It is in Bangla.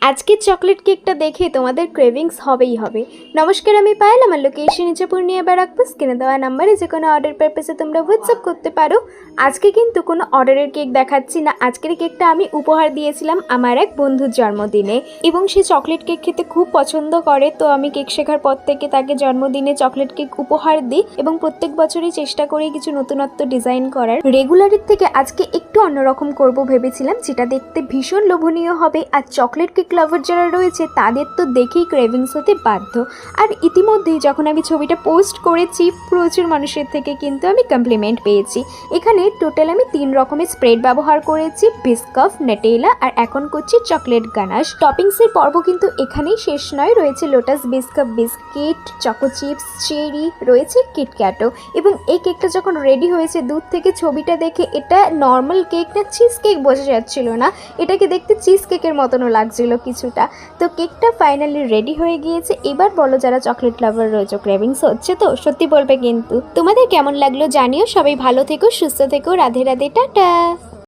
আজকের চকলেট কেকটা দেখে তোমাদের ক্রেভিংস হবেই হবে। নমস্কার, আমি পায়েল। আমার লোকেশন নিচে পূর্ণিয়া বারাকপুর। স্ক্রিনে দেওয়া নাম্বারে যে কোনো অর্ডার পারপাসে তোমরা হোয়াটসঅ্যাপ করতে পারো। আজকে কিন্তু কোনো অর্ডারের কেক দেখাচ্ছি না। আজকের কেকটা আমি উপহার দিয়েছিলাম আমার এক বন্ধুর জন্মদিনে, এবং সে চকলেট কেক খেতে খুব পছন্দ করে। তো আমি কেক শেখার পর থেকে তাকে জন্মদিনে চকলেট কেক উপহার দিই, এবং প্রত্যেক বছরই চেষ্টা করি কিছু নতুনত্ব ডিজাইন করার। রেগুলারের থেকে আজকে একটু অন্যরকম করব ভেবেছিলাম, যেটা দেখতে ভীষণ লোভনীয় হবে। আর চকলেট কেক লাভার যারা রয়েছে তাদের তো দেখেই ক্রেভিংস হতে বাধ্য। আর ইতিমধ্যেই যখন আমি ছবিটা পোস্ট করেছি, প্রচুর মানুষের থেকে কিন্তু আমি কমপ্লিমেন্ট পেয়েছি। এখানে টোটাল আমি 3 রকমের স্প্রেড ব্যবহার করেছি, বিস্কাফ, নেটেলা, আর এখন করছি চকলেট গানাশ। টপিংসের পর্ব কিন্তু এখানেই শেষ নয়, রয়েছে Lotus Biscoff biscuit, choco chips, cherry, রয়েছে কিটক্যাটও। এবং এই কেকটা যখন রেডি হয়েছে, দূর থেকে ছবিটা দেখে এটা নর্মাল কেক না চিজ কেক বোঝা যাচ্ছিল না, এটাকে দেখতে চিজ কেকের মতনও লাগছিল কিছুটা। তো কেকটা ফাইনালি রেডি হয়ে গিয়েছে। এবার বলো, যারা চকলেট লাভার রয়েছে, ক্রেভিংস হচ্ছে তো? সত্যি বলবে কিন্তু। তোমাদের কেমন লাগলো জানিও। সবাই ভালো থেকো, সুস্থ থেকো। রাধে রাধে, টাটা।